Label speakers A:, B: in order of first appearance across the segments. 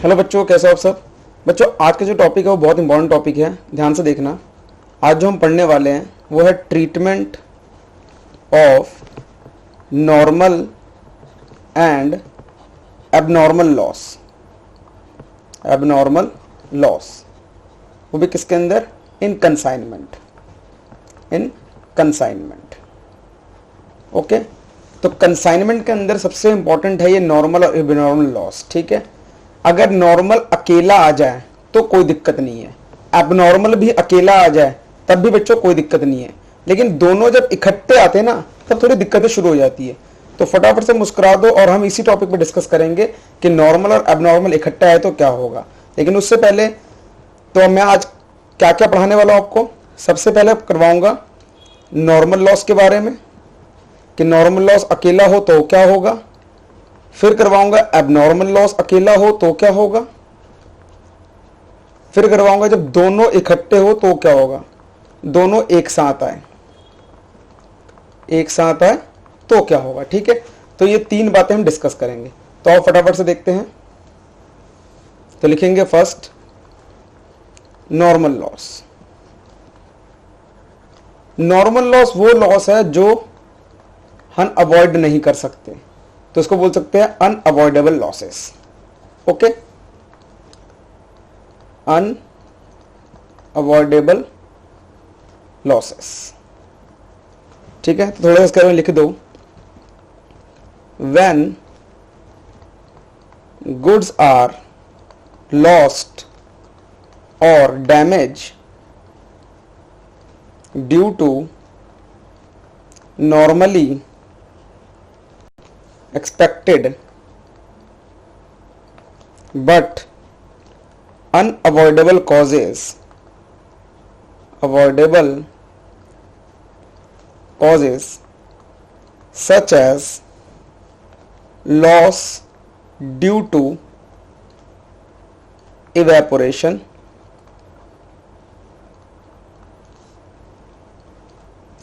A: Hello बच्चों, कैसे हो आप सब। बच्चों, आज का जो टॉपिक है वो बहुत इंपॉर्टेंट टॉपिक है, ध्यान से देखना। आज जो हम पढ़ने वाले हैं वो है treatment of normal and abnormal loss. Abnormal loss वो भी किसके अंदर? इन कंसाइनमेंट। इन कंसाइनमेंट। ओके, तो कंसाइनमेंट के अंदर सबसे इंपॉर्टेंट है ये नॉर्मल और एबनॉर्मल लॉस। ठीक है, अगर नॉर्मल अकेला आ जाए तो कोई दिक्कत नहीं है, एबनॉर्मल भी अकेला आ जाए तब भी बच्चों कोई दिक्कत नहीं है, लेकिन दोनों जब इकट्ठे आते हैं ना तब थोड़ी दिक्कतें शुरू हो जाती है। तो फटाफट से मुस्कुरा दो और हम इसी टॉपिक पे डिस्कस करेंगे कि नॉर्मल और एबनॉर्मल इकट्ठे आए तो क्या होगा। लेकिन उससे पहले तो मैं आज क्या क्या पढ़ाने वाला हूं आपको। सबसे पहले करवाऊंगा नॉर्मल लॉस के बारे में कि नॉर्मल लॉस अकेला हो तो क्या होगा। फिर करवाऊंगा एबनॉर्मल लॉस अकेला हो तो क्या होगा। फिर करवाऊंगा जब दोनों इकट्ठे हो तो क्या होगा, दोनों एक साथ आए, एक साथ आए तो क्या होगा। ठीक है, तो ये तीन बातें हम डिस्कस करेंगे। तो आप फटाफट से देखते हैं। तो लिखेंगे first normal loss. Normal loss वो लॉस है जो हम अवॉइड नहीं कर सकते, तो इसको बोल सकते हैं unavoidable losses. Okay, unavoidable losses. ठीक है, तो थोड़ा सा इसके में लिख दो। व्हेन गुड्स आर लॉस्ट और damage due to normally expected but unavoidable causes such as loss due to evaporation,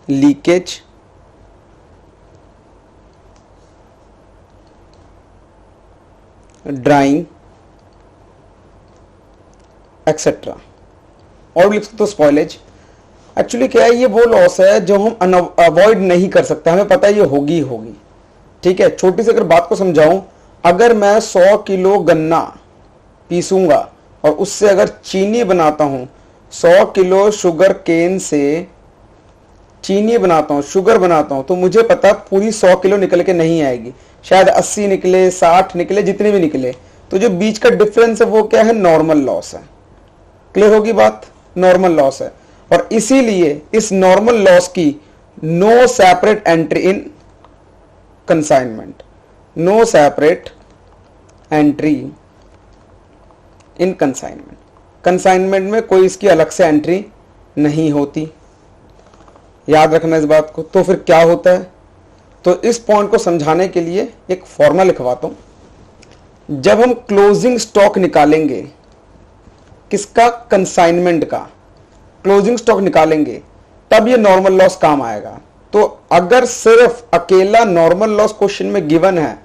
A: leakage, drawing etcetera. और भी लिख सकते हो स्पॉइलेज। एक्चुअली क्या है, ये वो लॉस है जो हम अवॉइड नहीं कर सकते, हमें पता है ये होगी ही होगी। ठीक है, छोटी सी अगर बात को समझाऊं, अगर मैं 100 किलो गन्ना पीसूंगा और उससे अगर चीनी बनाता हूं, 100 किलो शुगर केन से चीनी बनाता हूं, शुगर बनाता हूं, तो मुझे पता पूरी 100 किलो निकल के नहीं आएगी, शायद 80 निकले, 60 निकले, जितने भी निकले। तो जो बीच का डिफरेंस है वो क्या है? नॉर्मल लॉस है। क्लियर होगी बात? नॉर्मल लॉस है। और इसीलिए इस नॉर्मल लॉस की no separate entry in consignment. No separate entry in consignment. Consignment में कोई इसकी अलग से एंट्री नहीं होती, याद रखना इस बात को। तो फिर क्या होता है? तो इस पॉइंट को समझाने के लिए एक फॉर्मूला लिखवाता हूं। जब हम क्लोजिंग स्टॉक निकालेंगे, किसका? कंसाइनमेंट का क्लोजिंग स्टॉक निकालेंगे, तब ये नॉर्मल लॉस काम आएगा। तो अगर सिर्फ अकेला नॉर्मल लॉस क्वेश्चन में गिवन है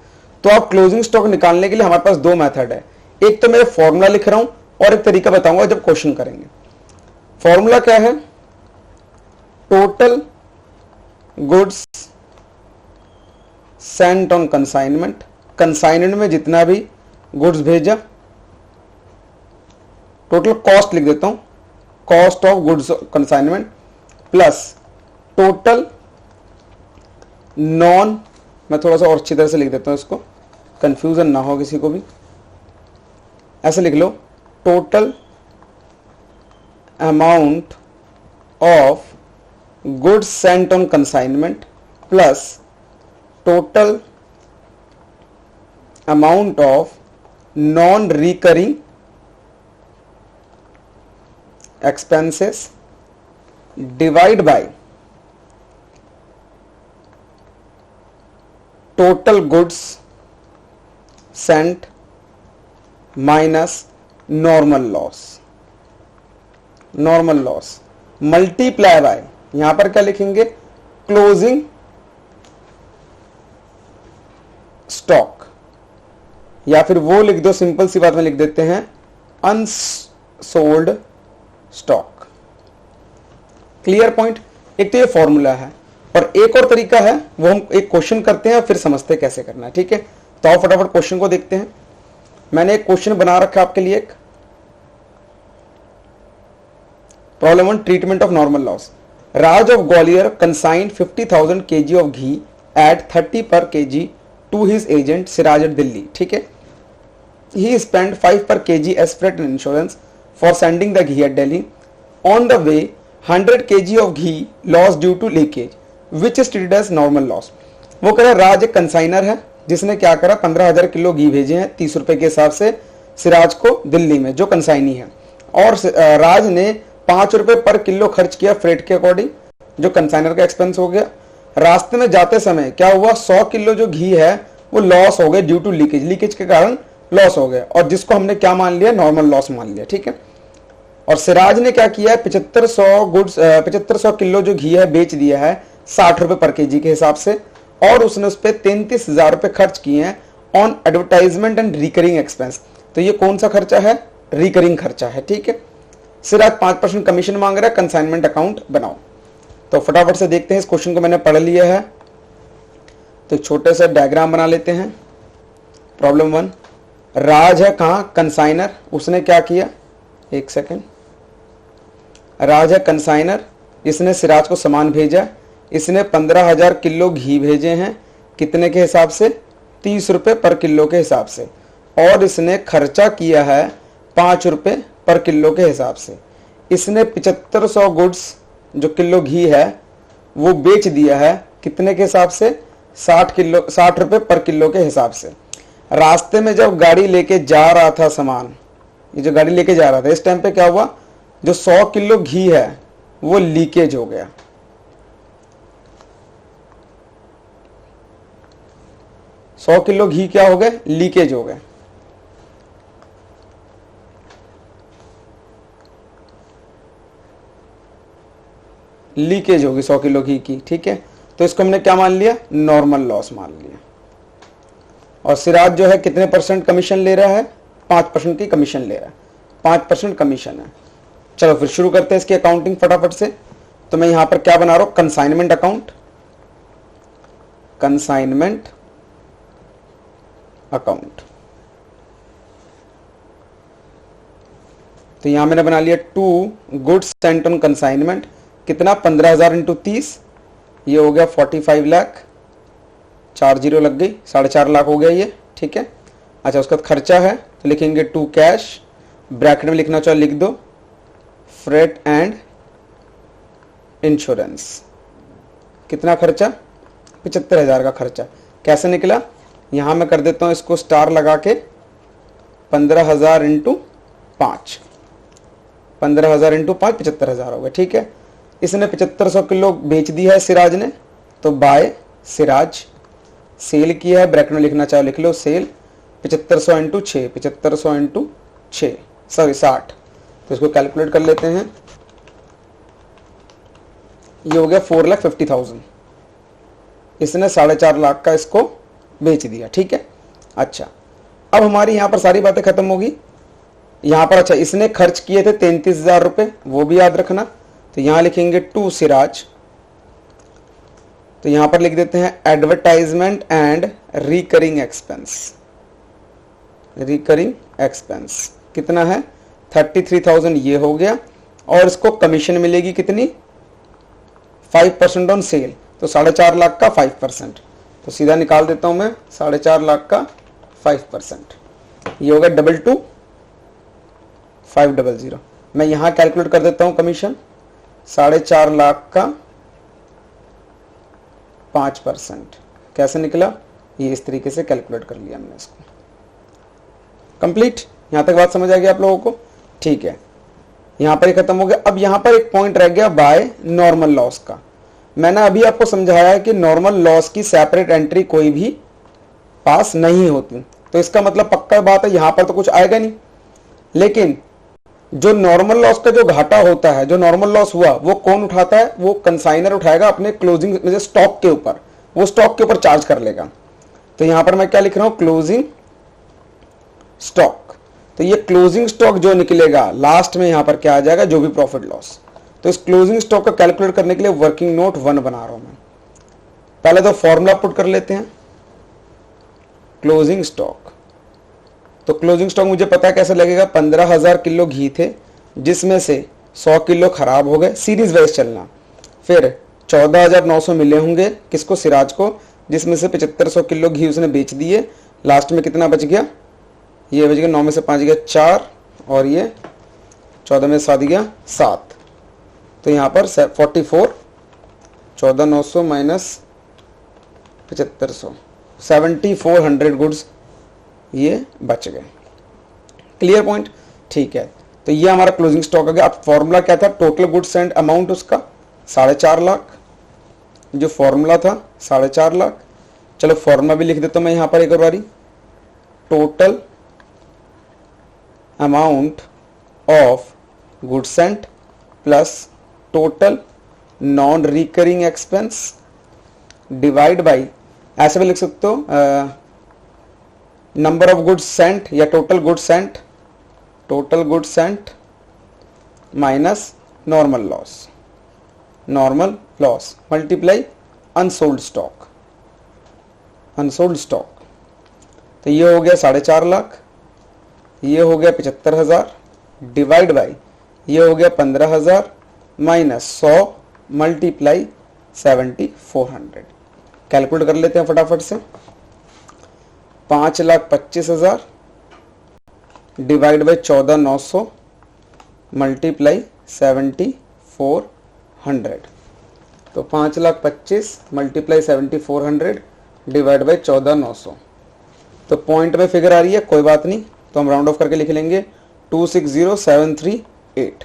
A: तो आप क्लोजिंग स्टॉक निकालने के लिए हमारे पास दो मेथड है। एक तो मेरे फॉर्मूला लिख रहा हूं और एक तरीका बताऊंगा जब क्वेश्चन करेंगे। फॉर्मूला क्या है? Total goods sent on consignment. Consignment में जितना भी गुड्स भेजा, टोटल कॉस्ट लिख देता हूं, cost of goods consignment, plus total non, मैं थोड़ा सा और अच्छी तरह से लिख देता हूं इसको, कंफ्यूजन ना हो किसी को भी। ऐसे लिख लो, total amount of goods sent on consignment plus total amount of non-recurring expenses divide by total goods sent minus normal loss। normal loss multiply by, यहां पर क्या लिखेंगे? Closing stock. या फिर वो लिख दो, सिंपल सी बात में लिख देते हैं अनसोल्ड स्टॉक। Clear point. एक तो ये फॉर्मूला है, और एक और तरीका है, वो हम एक क्वेश्चन करते हैं फिर समझते हैं कैसे करना है। ठीक है, तो आओ फटाफट क्वेश्चन को देखते हैं। मैंने एक क्वेश्चन बना रखा है आपके लिए, एक problem 1, treatment of normal loss. Raj of Gwalior consigned 50,000 kg of ghee at 30 per kg to his agent Siraj at Delhi. ठीक है, he spent 5 per kg as freight and insurance for sending the ghee at Delhi. On the way, 100 kg of ghee lost due to leakage, which is treated as normal loss. वो कह रहा है राज एक consignor है जिसने क्या करा, 15,000 kilo घी भेजे हैं 30 रुपए के हिसाब से सिराज को दिल्ली में, जो कंसाइनी है, और राज ने 5 रुपए पर किलो खर्च किया फ्रेट के अकॉर्डिंग, जो कंसाइनर का एक्सपेंस हो गया। रास्ते में जाते समय क्या हुआ, 100 किलो जो घी है वो लॉस हो गए ड्यू टू लीकेज, लीकेज के कारण लॉस हो गए, और जिसको हमने क्या मान लिया, नॉर्मल लॉस मान लिया। ठीक है, और सिराज ने क्या किया है, 7500 किलो जो घी है बेच दिया है 60 रुपए पर केजी के हिसाब से, और उसने उस पर 33,000 रुपए खर्च किए हैं on advertisement and recurring expense. तो ये कौन सा खर्चा है, रिकरिंग खर्चा है। ठीक है, सिराज 5% कमीशन मांग रहा है, कंसाइनमेंट अकाउंट बनाओ। तो फटाफट से देखते हैं, इस क्वेश्चन को मैंने पढ़ लिया है, तो छोटे से डायग्राम बना लेते हैं। प्रॉब्लम 1, राज है कहां, कंसाइनर, उसने क्या किया, एक सेकंड, राज है कंसाइनर, इसने सिराज को सामान भेजा, इसने 15,000 किलो घी भेजे हैं, कितने के हिसाब से, 30 रुपए पर किलो के हिसाब से, और इसने खर्चा किया है 5 रुपए पर किलो के हिसाब से। इसने 7500 गुड्स जो किलो घी है वो बेच दिया है, कितने के हिसाब से, 60 रुपए पर किलो के हिसाब से। रास्ते में जब गाड़ी लेके जा रहा था सामान, ये जो गाड़ी लेके जा रहा था, इस टाइम पे क्या हुआ, जो 100 किलो घी है वो लीकेज हो गया। सौ किलो घी क्या हो गए, लीकेज हो गए। लीकेज होगी 100 किलो घी की। ठीक है, तो इसको हमने क्या मान लिया, नॉर्मल लॉस मान लिया। और सिराज जो है कितने परसेंट कमीशन ले रहा है, 5% की कमीशन ले रहा है, 5% कमीशन है। चलो फिर शुरू करते हैं इसकी अकाउंटिंग फटाफट से। तो मैं यहां पर क्या बना रहा हूं, कंसाइनमेंट अकाउंट, कंसाइनमेंट अकाउंट। तो यहां मैंने बना लिया 2 गुड्स सेंट ऑन कंसाइनमेंट, कितना, 15,000 इंटू 30, ये हो गया 45 लाख, 4 जीरो लग गई, 4.5 लाख हो गया ये। ठीक है, अच्छा उसका खर्चा है तो लिखेंगे 2 कैश, ब्रैकेट में लिखना चाहो लिख दो, फ्रेट एंड इंश्योरेंस। कितना खर्चा, 75,000 का खर्चा। कैसे निकला, यहां मैं कर देता हूं इसको स्टार लगा के, 15,000 इंटू 5, 15,000 इंटू 5, 75,000 हो गया। ठीक है, इसने 7500 किलो बेच दिया है सिराज ने, तो बाय सिराज। सेल किया है, ब्रैकेट में लिखना चाहो लिख लो, सेल 7500 इंटू 6, 7500 इंटू 6, सॉरी 60। तो इसको कैलकुलेट कर लेते हैं, ये हो गया 4,50,000। इसने 4.5 लाख का इसको बेच दिया। ठीक है, अच्छा अब हमारी यहां पर सारी बातें खत्म होगी। यहां पर अच्छा इसने खर्च किए थे 33,000 रुपए, वो भी याद रखना। तो यहां लिखेंगे 2 सिराज, तो यहां पर लिख देते हैं advertisement and recurring expense, recurring expense कितना है, 33,000 ये हो गया, और इसको कमीशन मिलेगी कितनी, 5% ऑन सेल, तो 4.5 लाख का 5%। तो सीधा निकाल देता हूं मैं, 4.5 लाख का 5%, ये होगा 22,500। मैं यहां कैलकुलेट कर देता हूं कमीशन, 4.5 लाख का 5%। कैसे निकला, ये इस तरीके से कैलकुलेट कर लिया हमने इसको। कंप्लीट, यहां तक बात समझ आ गई आप लोगों को। ठीक है, यहां पर ही खत्म हो गया। अब यहां पर एक पॉइंट रह गया बाय नॉर्मल लॉस का। मैंने अभी आपको समझाया कि नॉर्मल लॉस की सेपरेट एंट्री कोई भी पास नहीं होती, तो इसका मतलब पक्का बात है यहां पर तो कुछ आएगा नहीं। लेकिन जो नॉर्मल लॉस का जो घाटा होता है, जो नॉर्मल लॉस हुआ, वो कौन उठाता है, वो कंसाइनर उठाएगा अपने क्लोजिंग में स्टॉक के ऊपर, वो स्टॉक के ऊपर चार्ज कर लेगा। तो यहां पर मैं क्या लिख रहा हूं, क्लोजिंग स्टॉक। तो ये क्लोजिंग स्टॉक जो निकलेगा लास्ट में यहां पर क्या आ जाएगा, जो भी प्रॉफिट लॉस। तो इस क्लोजिंग स्टॉक को कैलकुलेट करने के लिए वर्किंग नोट 1 बना रहा हूं मैं। पहले तो फॉर्मूला पुट कर लेते हैं, क्लोजिंग स्टॉक। तो क्लोजिंग स्टॉक मुझे पता है कैसे लगेगा, 15,000 किलो घी थे जिसमें से 100 किलो खराब हो गए, सीरीज वाइज चलना। फिर 14,900 मिले होंगे किसको, सिराज को, जिसमें से 7500 किलो घी उसने बेच दिए। लास्ट में कितना बच गया, ये बच गया 9 में से 5 गया 4, और ये 14 में से 7 गया 7। तो यहाँ पर 44, 14,900 माइनस 7500, 7400 गुड्स ये बच गए। क्लियर पॉइंट, ठीक है। तो ये हमारा क्लोजिंग स्टॉक आ गया। अब फॉर्मूला क्या था, टोटल गुड्स एंड अमाउंट उसका 4.5 लाख, जो फॉर्मूला था 4.5 लाख। चलो फॉर्मूला भी लिख देता हूं मैं यहां पर एक बारी, total amount of goods and plus total non recurring expense divide by, ऐसे भी लिख सकते हो, नंबर ऑफ गुड्स सेंट या total goods Saint, total goods Saint minus normal loss, normal loss multiply unsold stock, unsold stock. तो ये हो गया 4.5 लाख, ये हो गया 75,000 डिवाइड बाई ये हो गया 15,000 माइनस 100 मल्टीप्लाई 7400। कैलकुलेट कर लेते हैं फटाफट से, 5,25,000 डिवाइड बाई 14,900 मल्टीप्लाई 7400। तो 5,25,000 मल्टीप्लाई 7400 डिवाइड बाई 14,900। तो पॉइंट में फिगर आ रही है, कोई बात नहीं, तो हम राउंड ऑफ करके लिख लेंगे 260,738।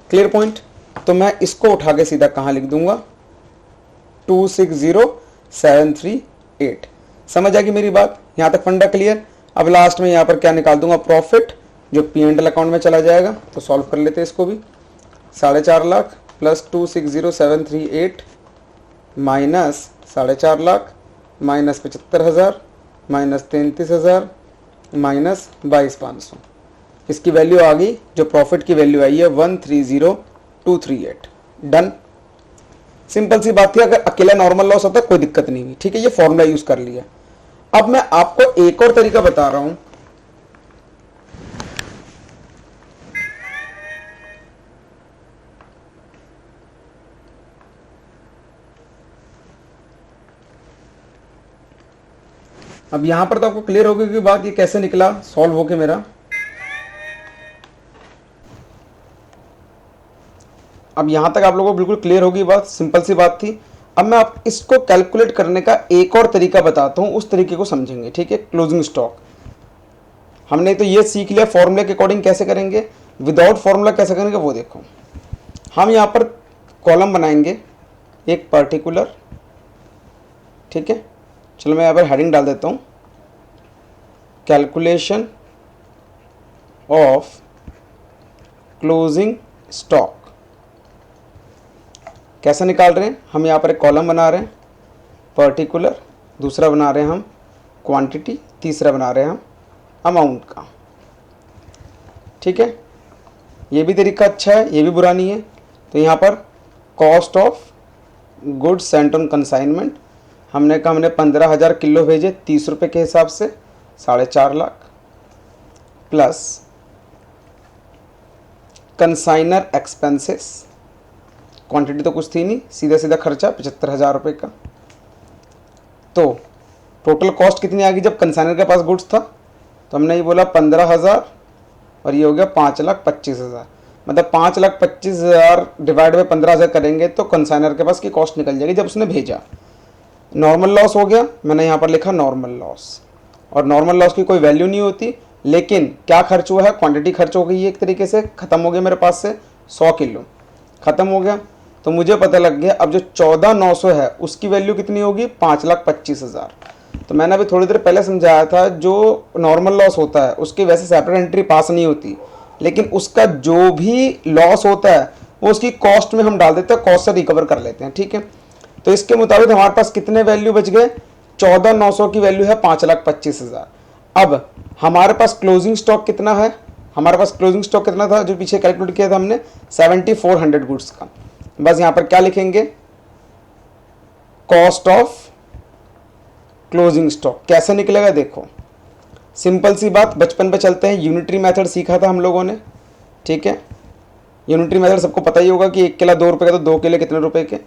A: Clear point. तो मैं इसको उठा के सीधा कहां लिख दूंगा, 260,738। समझ आ गई मेरी बात, यहां तक फंडा क्लियर। अब लास्ट में यहां पर क्या निकाल दूंगा, प्रॉफिट, जो P&L अकाउंट में चला जाएगा। तो सॉल्व कर लेते हैं इसको भी, 4.5 lakh plus 260,738 minus 4.5 lakh minus 75,000 minus 33,000 minus 22,500। इसकी वैल्यू आ गई, जो प्रॉफिट की वैल्यू आई है 130,238। डन। सिंपल सी बात थी, अगर अकेला नॉर्मल लॉस होता कोई दिक्कत नहीं हुई, ठीक है, ये फॉर्मूला यूज कर लिया। अब मैं आपको एक और तरीका बता रहा हूं, अब यहां पर तो आपको क्लियर हो गई कि बात ये कैसे निकला सॉल्व होके मेरा। अब यहां तक आप लोगों को बिल्कुल क्लियर होगी बात, सिंपल सी बात थी। अब मैं आप इसको कैलकुलेट करने का एक और तरीका बताता हूं, उस तरीके को समझेंगे, ठीक है। क्लोजिंग स्टॉक हमने तो ये सीख लिया, फॉर्मूले के अकॉर्डिंग कैसे करेंगे, विदाउट फॉर्मूला कैसे करेंगे वो देखो। हम यहां पर कॉलम बनाएंगे एक पर्टिकुलर, ठीक है। चलो मैं यहां पर हेडिंग डाल देता हूं, कैलकुलेशन ऑफ क्लोजिंग स्टॉक। कैसे निकाल रहे हैं हम, यहाँ पर एक कॉलम बना रहे हैं पर्टिकुलर, दूसरा बना रहे हैं हम क्वांटिटी, तीसरा बना रहे हैं हम अमाउंट का, ठीक है। ये भी तरीका अच्छा है, ये भी बुरा नहीं है। तो यहाँ पर cost of goods sent on consignment, हमने कहा हमने 15,000 किलो भेजे 30 रुपये के हिसाब से, 4.5 lakh plus consignor expenses, quantity तो कुछ थी नहीं, सीधा सीधा खर्चा 75,000 रुपये का। तो टोटल कॉस्ट कितनी आ गई जब कंसाइनर के पास गुड्स था, तो हमने ये बोला 15,000 और ये हो गया 5,25,000। मतलब 5,25,000 डिवाइड बाई 15,000 करेंगे तो कंसाइनर के पास की कॉस्ट निकल जाएगी जब उसने भेजा। नॉर्मल लॉस हो गया, मैंने यहाँ पर लिखा नॉर्मल लॉस, और नॉर्मल लॉस की कोई वैल्यू नहीं होती, लेकिन क्या खर्च हुआ है, क्वांटिटी खर्च हो गई है, एक तरीके से ख़त्म हो गया मेरे पास से 100 किलो ख़त्म हो गया। तो मुझे पता लग गया अब जो 14,900 है उसकी वैल्यू कितनी होगी, 5,25,000। तो मैंने अभी थोड़ी देर पहले समझाया था, जो नॉर्मल लॉस होता है उसकी वैसे सेपरेट एंट्री पास नहीं होती, लेकिन उसका जो भी लॉस होता है वो उसकी कॉस्ट में हम डाल देते हैं, कॉस्ट से रिकवर कर लेते हैं, ठीक है। तो इसके मुताबिक हमारे पास कितने वैल्यू बच गए, 14,900 की वैल्यू है 5,25,000। अब हमारे पास क्लोजिंग स्टॉक कितना है, हमारे पास क्लोजिंग स्टॉक कितना था जो पीछे कैलकुलेट किया था हमने, 7400 गुड्स का। बस यहां पर क्या लिखेंगे, कॉस्ट ऑफ क्लोजिंग स्टॉक। कैसे निकलेगा देखो, सिंपल सी बात, बचपन पे चलते हैं, यूनिटरी मेथड सीखा था हम लोगों ने, ठीक है। यूनिटरी मेथड सबको पता ही होगा कि 1 किलो 2 रुपए का, तो 2 किलो कितने रुपए के।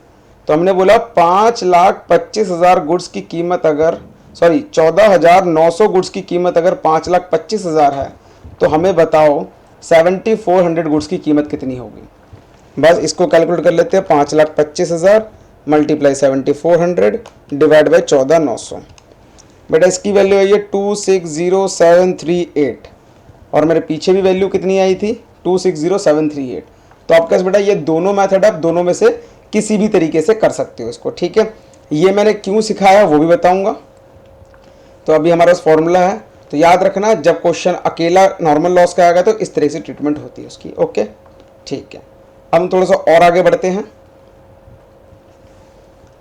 A: तो हमने बोला 5,25,000 गुड्स की कीमत अगर, सॉरी 14,900 गुड्स की कीमत अगर 5,25,000 है, तो हमें बताओ 7,400 गुड्स की कीमत कितनी होगी। बस इसको कैलकुलेट कर लेते हैं, 5,25,000 मल्टीप्लाई 7,400 डिवाइड बाई 14,900। बेटा इसकी वैल्यू आई है 260,738, और मेरे पीछे भी वैल्यू कितनी आई थी, 260,738। तो आपके पास बेटा ये दोनों मेथड, आप दोनों में से किसी भी तरीके से कर सकते हो इसको, ठीक है। ये मैंने क्यों सिखाया वो भी बताऊंगा। तो अभी हमारे पास फॉर्मूला है, तो याद रखना जब क्वेश्चन अकेला नॉर्मल लॉस का आएगा तो इस तरह से ट्रीटमेंट होती है उसकी, ओके ठीक है। अब हम थोड़ा सा और आगे बढ़ते हैं।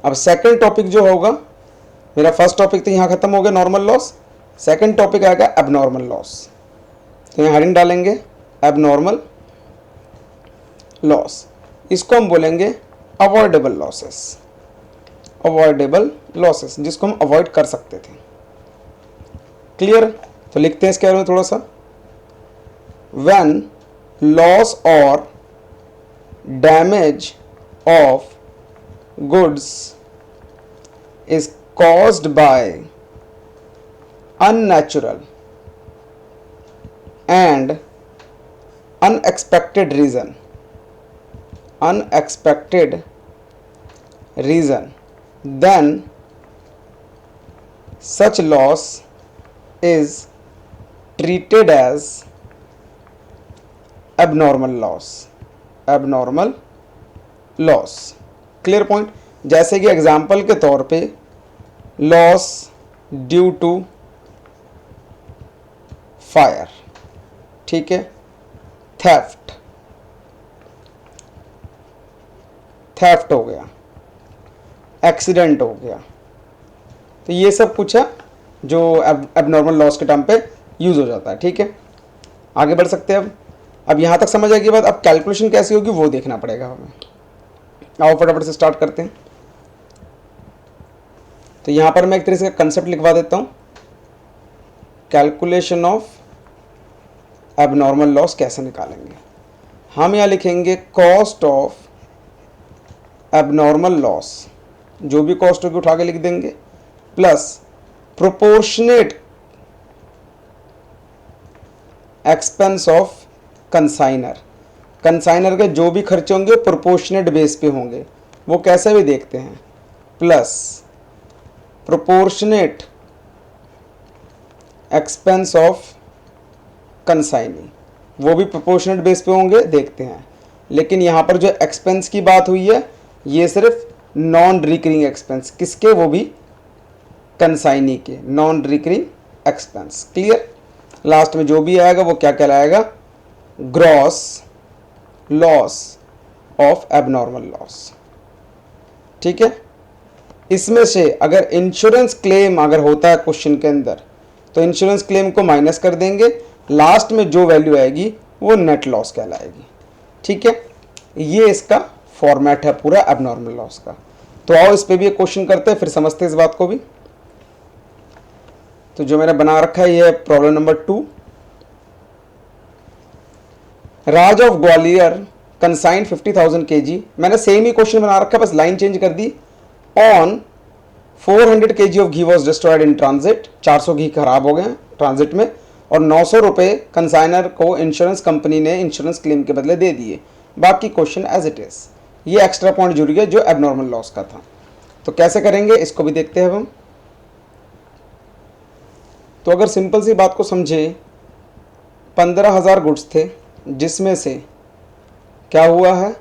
A: अब सेकंड टॉपिक जो होगा, मेरा फर्स्ट टॉपिक तो यहाँ खत्म हो गया नॉर्मल लॉस, सेकंड टॉपिक आएगा एबनॉर्मल लॉस। तो यहाँ हेडिंग डालेंगे एबनॉर्मल लॉस, इसको हम बोलेंगे अवॉइडेबल लॉसेस, अवॉइडेबल लॉसेस जिसको हम अवॉइड कर सकते थे। क्लियर, तो लिखते हैं इसके बारे में थोड़ा सा। व्हेन लॉस और damage of goods is caused by unnatural and unexpected reason, then such loss is treated as abnormal loss, abnormal loss। Clear point. जैसे कि एग्जाम्पल के तौर पे लॉस ड्यू टू फायर, ठीक है, थेफ्ट हो गया, एक्सीडेंट हो गया, तो ये सब कुछ है जो एबनॉर्मल लॉस के टाइम पे यूज हो जाता है, ठीक है। आगे बढ़ सकते हैं। अब यहां तक समझ आएगी बात, अब कैलकुलेशन कैसी होगी वो देखना पड़ेगा हमें। आओ फटाफट से स्टार्ट करते हैं। तो यहां पर मैं एक तरह से कंसेप्ट लिखवा देता हूं, कैलकुलेशन ऑफ एबनॉर्मल लॉस कैसे निकालेंगे। हम यहां लिखेंगे कॉस्ट ऑफ एबनॉर्मल लॉस, जो भी कॉस्ट होगी उठा के लिख देंगे, plus proportionate expense of consignor. Consignor के जो भी खर्चे होंगे प्रोपोर्शनेट बेस पे होंगे, वो कैसे भी देखते हैं, plus proportionate expense of consignee, वो भी प्रोपोर्शनेट बेस पे होंगे, देखते हैं। लेकिन यहाँ पर जो एक्सपेंस की बात हुई है ये सिर्फ नॉन रिकरिंग एक्सपेंस, किसके, वो भी कंसाइनी के, non recurring expense. Clear. Last में जो भी आएगा वो क्या कहलाएगा, gross loss of abnormal loss, ठीक है। इसमें से अगर इंश्योरेंस क्लेम अगर होता है क्वेश्चन के अंदर, तो इंश्योरेंस क्लेम को माइनस कर देंगे, लास्ट में जो वैल्यू आएगी वो नेट लॉस कहलाएगी, ठीक है। ये इसका फॉर्मेट है पूरा एबनॉर्मल लॉस का। तो आओ इस पे भी एक क्वेश्चन करते हैं, फिर समझते हैं इस बात को भी। तो जो मैंने बना रखा है ये problem number 2। Raj of Gwalior consigned 50,000 kg, मैंने सेम ही क्वेश्चन बना रखा है, बस लाइन चेंज कर दी। On 400 kg of ghee was destroyed in transit, 400 घी खराब हो गए ट्रांजिट में, और 900 रुपये कंसाइनर को इंश्योरेंस कंपनी ने इंश्योरेंस क्लेम के बदले दे दिए। बाकी क्वेश्चन एज इट इज। ये एक्स्ट्रा पॉइंट जुड़ गया जो एबनॉर्मल लॉस का था। तो कैसे करेंगे इसको भी देखते हैं हम। तो अगर सिंपल सी बात को समझे, 15,000 गुड्स थे, जिसमें से क्या हुआ है,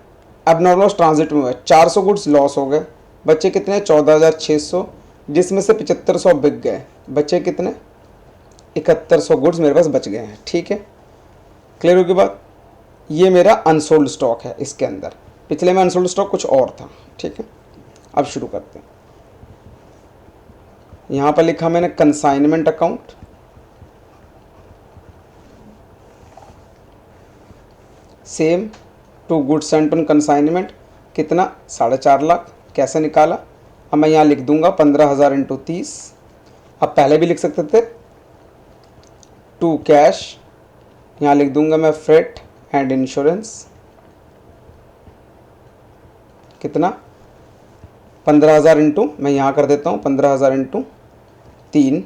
A: एबनॉर्मल ट्रांजिट में हुआ, 400 गुड्स लॉस हो गए, बच्चे कितने, 14,600, जिसमें से 7500 बिक गए, बच्चे कितने, 7100 गुड्स मेरे पास बच गए हैं, ठीक है। क्लियर होगी बात। ये मेरा अनसोल्ड स्टॉक है, इसके अंदर पिछले में अनसोल्ड स्टॉक कुछ और था, ठीक है। अब शुरू करते हैं। यहाँ पर लिखा मैंने consignment account, same to goods sent on consignment कितना 4.5 लाख। कैसे निकाला? अब मैं यहाँ लिख दूंगा 15,000 इंटू 30। अब पहले भी लिख सकते थे टू कैश, यहाँ लिख दूंगा मैं फ्रेट एंड इंश्योरेंस कितना 15,000 इंटू, मैं यहाँ कर देता हूँ 15,000 इंटू 3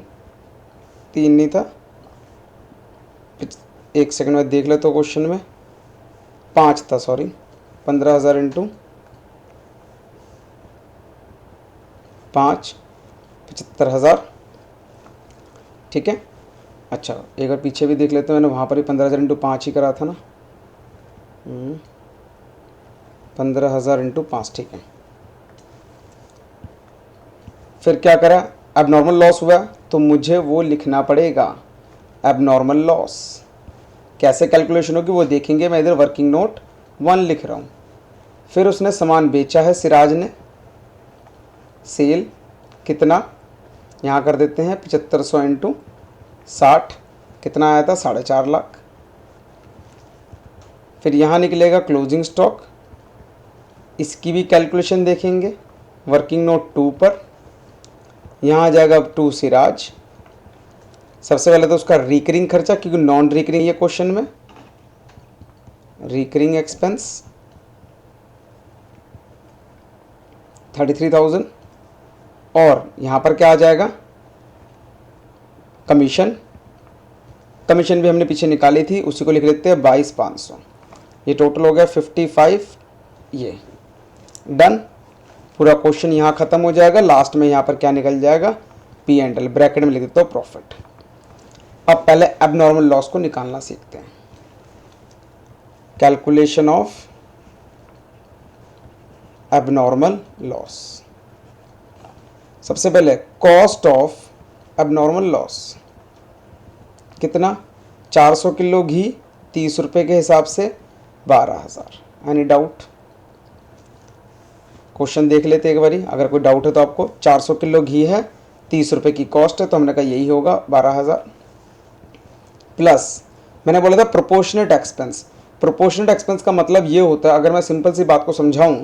A: नहीं था, एक सेकंड में देख लेता हूँ क्वेश्चन में 5 था, सॉरी 15,000 इंटू 5 75,000, ठीक है। अच्छा एक बार पीछे भी देख लेते हैं, मैंने वहाँ पर भी 15,000 इंटू 5 ही करा था ना। 15,000 इंटू 5, ठीक है। फिर क्या करा? एबनॉर्मल लॉस हुआ तो मुझे वो लिखना पड़ेगा एबनॉर्मल लॉस। कैसे कैलकुलेशन होगी वो देखेंगे। मैं इधर वर्किंग नोट 1 लिख रहा हूँ। फिर उसने सामान बेचा है सिराज ने, सेल कितना, यहाँ कर देते हैं 7500 इंटू 60 कितना आया था 4.5 लाख। फिर यहाँ निकलेगा क्लोजिंग स्टॉक, इसकी भी कैलकुलेशन देखेंगे वर्किंग नोट 2 पर। यहाँ आ जाएगा टू सिराज। सबसे पहले तो उसका रिकरिंग खर्चा, क्योंकि नॉन रिकरिंग ये क्वेश्चन में, रिकरिंग एक्सपेंस 33,000। और यहाँ पर क्या आ जाएगा? कमीशन भी हमने पीछे निकाली थी, उसी को लिख लेते हैं 22,500। ये टोटल हो गया 55। ये डन, पूरा क्वेश्चन यहाँ ख़त्म हो जाएगा। लास्ट में यहाँ पर क्या निकल जाएगा? P&L, ब्रैकेट में लिख देता हूँ प्रॉफिट। अब पहले एबनॉर्मल लॉस को निकालना सीखते हैं। Calculation of abnormal loss. सबसे पहले कॉस्ट ऑफ एबनॉर्मल लॉस कितना? 400 किलो घी 30 रुपये के हिसाब से 12,000। Any doubt? क्वेश्चन देख लेते एक बारी, अगर कोई डाउट है तो आपको। 400 किलो घी है, 30 रुपये की कॉस्ट है, तो हमने कहा यही होगा 12,000। प्लस मैंने बोला था प्रोपोर्शनेट एक्सपेंस। प्रोपोर्शनेट एक्सपेंस का मतलब ये होता है, अगर मैं सिंपल सी बात को समझाऊं,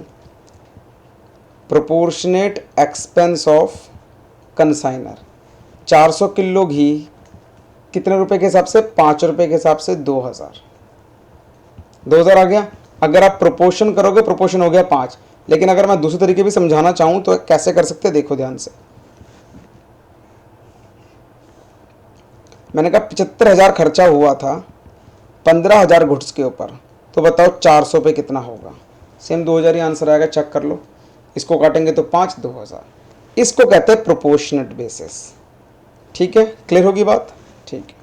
A: proportionate expense of consignor. 400 kilo घी कितने रुपए के हिसाब से? 5 रुपये के हिसाब से 2,000 आ गया। अगर आप प्रोपोर्शन करोगे, प्रोपोर्शन हो गया 5। लेकिन अगर मैं दूसरे तरीके भी समझाना चाहूं तो कैसे कर सकते हैं, देखो ध्यान से। मैंने कहा 75,000 खर्चा हुआ था 15,000 गुड्स के ऊपर, तो बताओ 400 पे कितना होगा? सेम 2,000 ही आंसर आएगा, चेक कर लो। इसको काटेंगे तो 5, 2,000। इसको कहते हैं प्रोपोर्शनेट बेसिस। ठीक है, क्लियर होगी बात? ठीक है।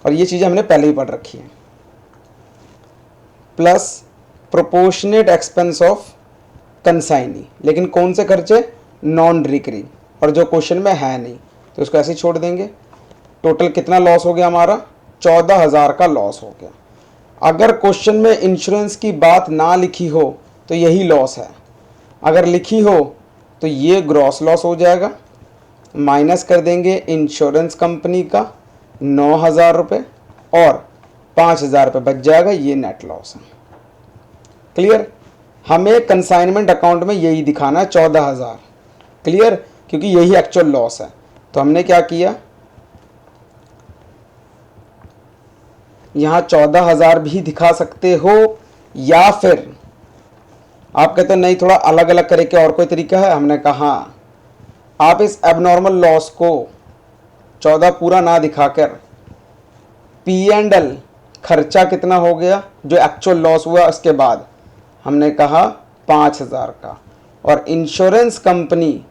A: और ये चीज़ें हमने पहले ही पढ़ रखी हैं। Plus proportionate expense of consignee, लेकिन कौन से खर्चे? नॉन रिकरिंग, और जो क्वेश्चन में है नहीं, तो इसको ऐसे ही छोड़ देंगे। टोटल कितना लॉस हो गया हमारा? 14,000 का लॉस हो गया। अगर क्वेश्चन में इंश्योरेंस की बात ना लिखी हो तो यही लॉस है, अगर लिखी हो तो ये ग्रॉस लॉस हो जाएगा। माइनस कर देंगे इंश्योरेंस कंपनी का 9,000 रुपये और 5,000 रुपये बच जाएगा, ये नेट लॉस है। क्लियर? हमें कंसाइनमेंट अकाउंट में यही दिखाना है 14,000। क्लियर? क्योंकि यही एक्चुअल लॉस है। तो हमने क्या किया, यहाँ 14,000 भी दिखा सकते हो, या फिर आप कहते हो नहीं थोड़ा अलग अलग करे के और कोई तरीका है। हमने कहा आप इस एबनॉर्मल लॉस को 14 पूरा ना दिखाकर P&L खर्चा कितना हो गया जो एक्चुअल लॉस हुआ, उसके बाद हमने कहा 5,000 का, और इंश्योरेंस कंपनी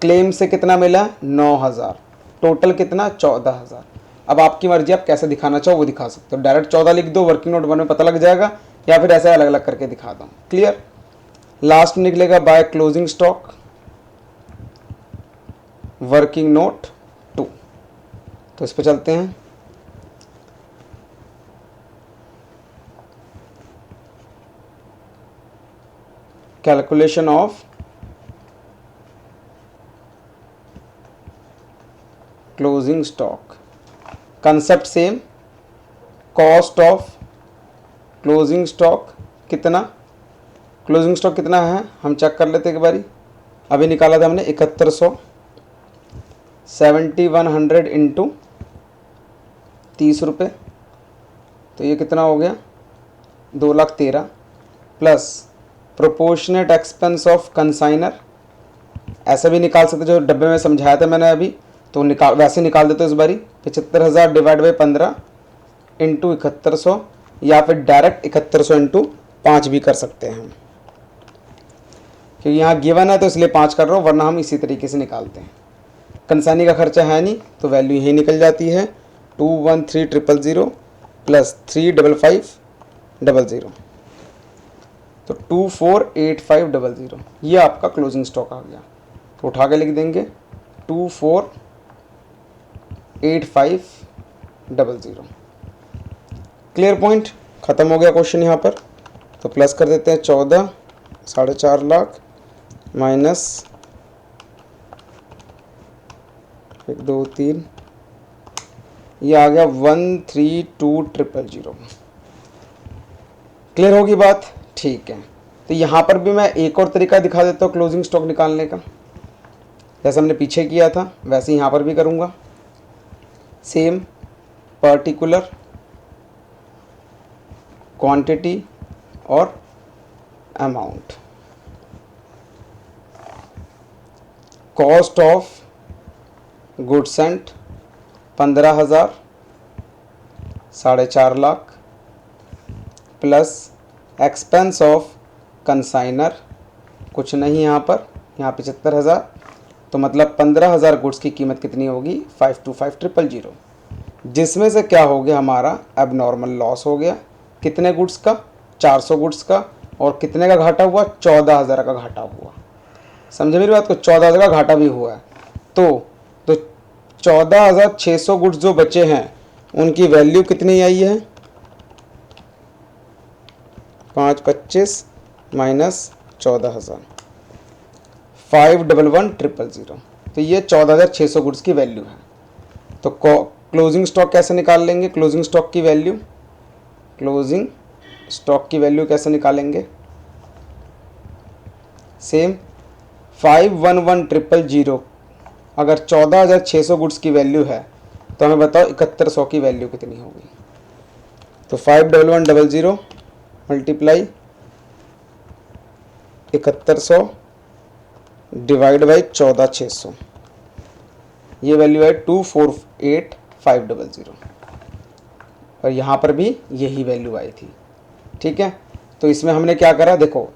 A: क्लेम से कितना मिला? 9,000। टोटल कितना? 14,000। अब आपकी मर्जी, आप कैसे दिखाना चाहो वो दिखा सकते हो। डायरेक्ट 14 लिख दो, वर्किंग नोट 1 में पता लग जाएगा, या फिर ऐसे अलग अलग करके दिखा दो। क्लियर? लास्ट में निकलेगा by closing stock, working note 2। तो इस पे चलते हैं। Calculation of closing stock, concept same, cost of closing stock कितना, क्लोजिंग स्टॉक कितना है हम चेक कर लेते एक बारी। अभी निकाला था हमने 7100, 7100 इंटू 30 रुपये, तो ये कितना हो गया 2,13,000 plus proportionate expense of consignor, ऐसे भी निकाल सकते जो डब्बे में समझाया था मैंने अभी, तो वैसे निकाल देते इस बारी 75,000 डिवाइड बाई 15 इंटू 7100, या फिर डायरेक्ट 7100 इंटू 5 भी कर सकते हैं हम, क्योंकि यहाँ गिवन है तो इसलिए 5 कर रहा हूँ, वरना हम इसी तरीके से निकालते हैं। कंसाइनी का खर्चा है नहीं तो वैल्यू यही निकल जाती है 213,000 प्लस 355,000, तो 248500, ये आपका क्लोजिंग स्टॉक आ गया। तो उठा के लिख देंगे 248500। क्लियर पॉइंट, ख़त्म हो गया क्वेश्चन यहाँ पर। तो प्लस कर देते हैं 14 4.5 लाख माइनस 1 2 3, ये आ गया 132,000। क्लियर होगी बात, ठीक है। तो यहाँ पर भी मैं एक और तरीका दिखा देता हूँ क्लोजिंग स्टॉक निकालने का, जैसे हमने पीछे किया था वैसे यहाँ पर भी करूँगा। सेम पर्टिकुलर क्वांटिटी और amount, cost of goods sent 15,000, 4.5 lakh plus expense of consignor कुछ नहीं यहाँ पर, यहाँ 75,000, तो मतलब 15,000 गुड्स की कीमत कितनी होगी 525,000, जिसमें से क्या हो गया हमारा एबनॉर्मल लॉस हो गया। कितने गुड्स का 400 गुड्स का, और कितने का घाटा हुआ 14,000 का घाटा हुआ। समझे मेरी बात को, 14,000 का घाटा भी हुआ है। तो 14,600 गुड्स जो बचे हैं उनकी वैल्यू कितनी आई है 525 माइनस 14,000, 511,000, तो ये 14,600 गुड्स की वैल्यू है। तो क्लोजिंग स्टॉक कैसे निकाल लेंगे, क्लोजिंग स्टॉक की वैल्यू, क्लोजिंग स्टॉक की वैल्यू कैसे निकालेंगे, सेम 511,000 अगर 14,600 गुड्स की वैल्यू है तो हमें बताओ 7100 की वैल्यू कितनी होगी। तो 511,000 मल्टीप्लाई 7100 डिवाइड बाई 14,600, ये वैल्यू है 248,500, और यहाँ पर भी यही वैल्यू आई थी। ठीक है, तो इसमें हमने क्या करा, देखो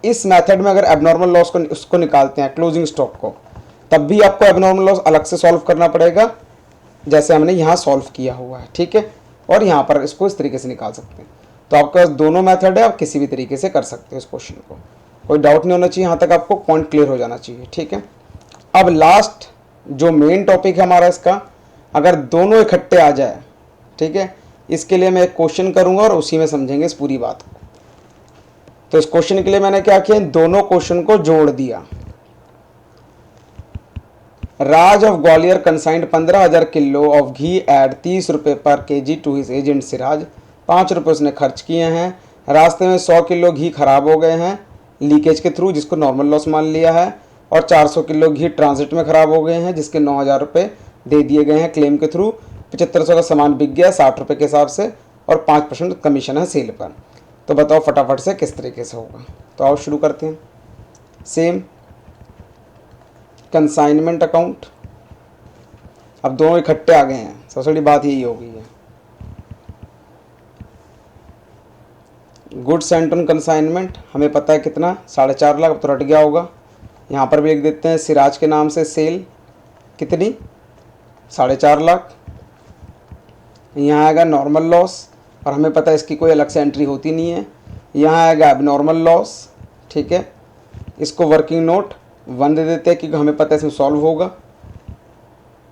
A: इस मेथड में अगर एबनॉर्मल लॉस को उसको निकालते हैं क्लोजिंग स्टॉक को, तब भी आपको एबनॉर्मल लॉस अलग से सॉल्व करना पड़ेगा, जैसे हमने यहाँ सॉल्व किया हुआ है। ठीक है, और यहाँ पर इसको इस तरीके से निकाल सकते हैं। तो आपके पास दोनों मेथड है, आप किसी भी तरीके से कर सकते हो इस क्वेश्चन को, कोई डाउट नहीं होना चाहिए, यहाँ तक आपको पॉइंट क्लियर हो जाना चाहिए। ठीक है, अब लास्ट जो मेन टॉपिक है हमारा इसका, अगर दोनों इकट्ठे आ जाए, ठीक है, इसके लिए मैं एक क्वेश्चन करूँगा और उसी में समझेंगे इस पूरी बात को। तो इस क्वेश्चन के लिए मैंने क्या किया, दोनों क्वेश्चन को जोड़ दिया। Raj of Gwalior consigned 15,000 kilo of ghee at 30 रुपये per KG to his agent Siraj, 5 रुपये उसने खर्च किए हैं। रास्ते में 100 किलो घी खराब हो गए हैं लीकेज के थ्रू, जिसको नॉर्मल लॉस मान लिया है, और 400 किलो घी ट्रांजिट में खराब हो गए हैं, जिसके 9,000 रुपये दे दिए गए हैं क्लेम के थ्रू। 7500 का सामान बिक गया 60 रुपये के हिसाब से, और 5% कमीशन है सेल पर। तो बताओ फटाफट से किस तरीके से होगा। तो आओ शुरू करते हैं। सेम कंसाइनमेंट अकाउंट, अब दोनों इकट्ठे आ गए हैं, सबसे बड़ी बात यही हो गई है। गुड सेंट ऑन कंसाइनमेंट हमें पता है कितना 4.5 लाख, अब तो रट गया होगा। यहाँ पर भी लिख देते हैं सिराज के नाम से सेल कितनी 4.5 लाख। यहाँ आएगा नॉर्मल लॉस, और हमें पता है इसकी कोई अलग से एंट्री होती नहीं है। यहाँ आएगा एबनॉर्मल लॉस, ठीक है, इसको वर्किंग नोट 1 दे देते हैं क्योंकि हमें पता है इसमें सॉल्व होगा।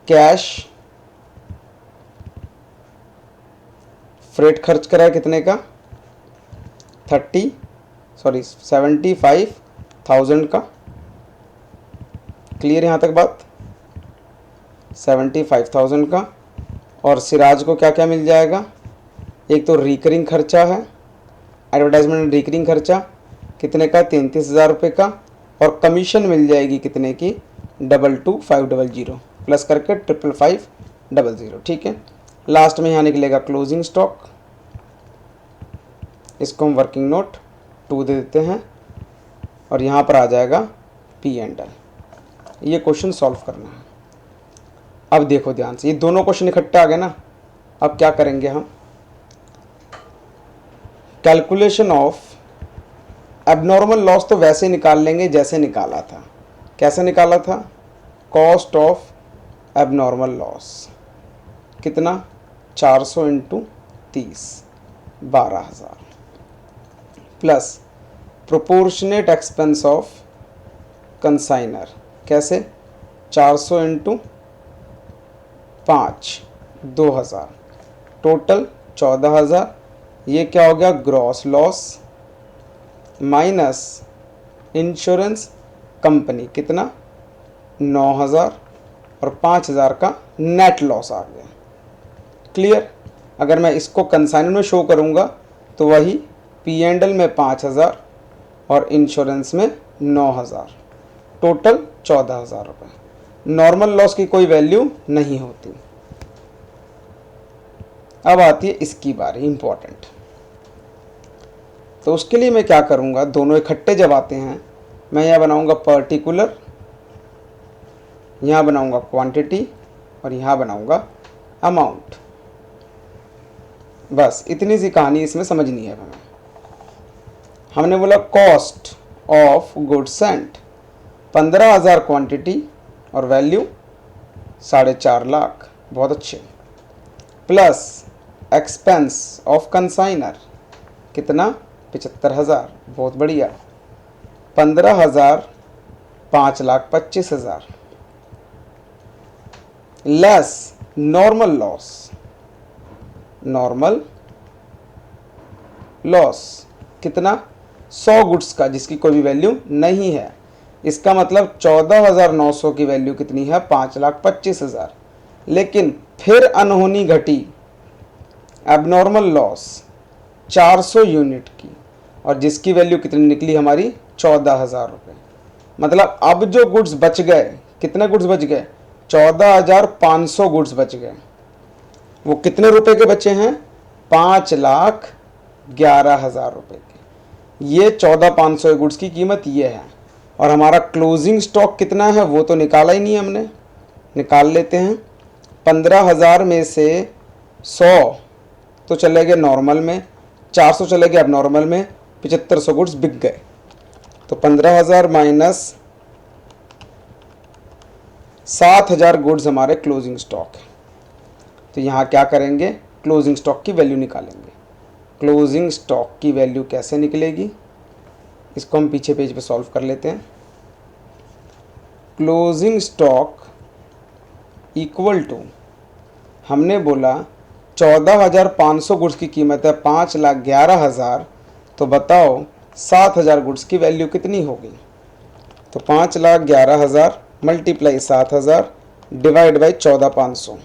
A: कैश फ्रेट खर्च करा है कितने का 75,000 का। क्लियर यहाँ तक बात, 75,000 का। और सिराज को क्या क्या मिल जाएगा, एक तो रिकरिंग खर्चा है एडवर्टाइजमेंट रिकरिंग खर्चा कितने का, 33,000 रुपये का, और कमीशन मिल जाएगी कितने की, 22,500 प्लस करके 55,500। ठीक है, लास्ट में यहाँ निकलेगा क्लोजिंग स्टॉक, इसको हम वर्किंग नोट 2 दे देते हैं, और यहाँ पर आ जाएगा P&L। ये क्वेश्चन सॉल्व करना है। अब देखो ध्यान से, ये दोनों क्वेश्चन इकट्ठे आ गए ना। अब क्या करेंगे हम, कैलकुलेशन ऑफ एबनॉर्मल लॉस तो वैसे निकाल लेंगे जैसे निकाला था। कैसे निकाला था, कॉस्ट ऑफ एबनॉर्मल लॉस कितना, 400 into 30, 12,000 plus proportionate expense of consignor, कैसे, 400 इंटू 5, 2,000, टोटल 14,000। ये क्या हो गया, gross loss minus insurance company कितना, 9,000, और 5,000 का नेट लॉस आ गया। क्लियर। अगर मैं इसको कंसाइनर में शो करूँगा तो वही P&L में 5,000 और इंश्योरेंस में 9,000, टोटल 14,000 रुपये। नॉर्मल लॉस की कोई वैल्यू नहीं होती। अब आती है इसकी बारी, इंपॉर्टेंट। तो उसके लिए मैं क्या करूँगा, दोनों इकट्ठे जब आते हैं, मैं यहाँ बनाऊँगा पर्टिकुलर, यहाँ बनाऊँगा क्वांटिटी, और यहाँ बनाऊँगा अमाउंट। बस इतनी सी कहानी इसमें समझनी है हमें। हमने बोला cost of goods sent 15,000 quantity और वैल्यू 4.5 लाख, बहुत अच्छे, प्लस एक्सपेंस ऑफ कंसाइनर कितना, 75,000, बहुत बढ़िया, 15,000, 5,25,000 less normal loss, normal loss कितना, 100 गुड्स का जिसकी कोई भी वैल्यू नहीं है। इसका मतलब 14,900 की वैल्यू कितनी है, 5,25,000। लेकिन फिर अनहोनी घटी, एबनॉर्मल लॉस 400 यूनिट की, और जिसकी वैल्यू कितनी निकली हमारी, 14,000 रुपये। मतलब अब जो गुड्स बच गए, कितने गुड्स बच गए, 14,500 गुड्स बच गए। वो कितने रुपए के बचे हैं, 5,11,000 रुपये के। ये 14,500 गुड्स की कीमत ये है। और हमारा क्लोजिंग स्टॉक कितना है वो तो निकाला ही नहीं हमने, निकाल लेते हैं। 15,000 में से 100 तो चले गए नॉर्मल में, 400 चले गए अब नॉर्मल में, 7500 गुड्स बिक गए। तो 15,000 माइनस 7,000 गुड्स हमारे क्लोजिंग स्टॉक है। तो यहाँ क्या करेंगे, क्लोजिंग स्टॉक की वैल्यू निकालेंगे। क्लोजिंग स्टॉक की वैल्यू कैसे निकलेगी, इसको हम पीछे पेज पे सॉल्व कर लेते हैं। क्लोजिंग स्टॉक इक्वल टू, हमने बोला 14,500 गुड्स की कीमत है 5,11,000, तो बताओ 7,000 गुड्स की वैल्यू कितनी होगी। तो 5,11,000 मल्टीप्लाई 7,000 डिवाइड बाई 14,500,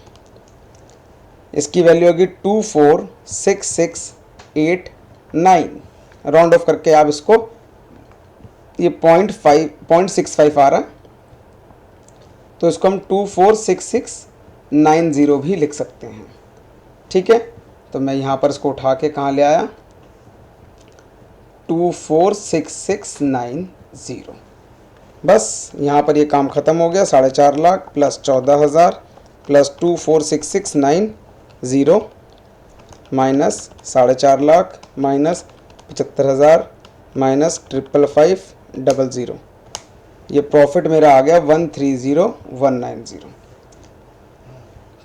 A: इसकी वैल्यू होगी 246689। राउंड ऑफ करके आप इसको, ये 0.65 आ रहा है, तो इसको हम 246690 भी लिख सकते हैं। ठीक है, तो मैं यहाँ पर इसको उठा के कहाँ ले आया, 246690। बस यहाँ पर ये काम ख़त्म हो गया। 4.5 lakh plus 14,000 plus 246690 minus 4.5 lakh minus 75,000 minus 55,500, ये प्रॉफिट मेरा आ गया 130,190।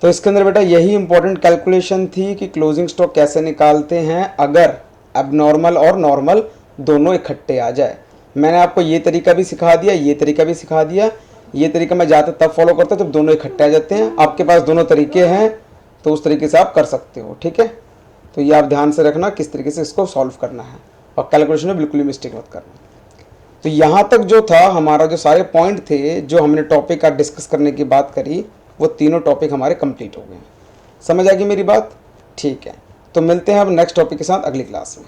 A: तो इसके अंदर बेटा यही इंपॉर्टेंट कैलकुलेशन थी कि क्लोजिंग स्टॉक कैसे निकालते हैं अगर एबनॉर्मल और नॉर्मल दोनों इकट्ठे आ जाए। मैंने आपको ये तरीका भी सिखा दिया, ये तरीका भी सिखा दिया। ये तरीका मैं ज़्यादा तब फॉलो करता हूँ जब दोनों इकट्ठे आ जाते हैं। आपके पास दोनों तरीके हैं तो उस तरीके से आप कर सकते हो। ठीक है, तो ये आप ध्यान से रखना किस तरीके से इसको सॉल्व करना है, और कैलकुलेशन में बिल्कुल ही मिस्टेक मत करना। तो यहाँ तक जो था हमारा, जो सारे पॉइंट थे जो हमने टॉपिक का डिस्कस करने की बात करी, वो तीनों टॉपिक हमारे कंप्लीट हो गए। समझ आ गई मेरी बात? ठीक है, तो मिलते हैं अब नेक्स्ट टॉपिक के साथ अगली क्लास में।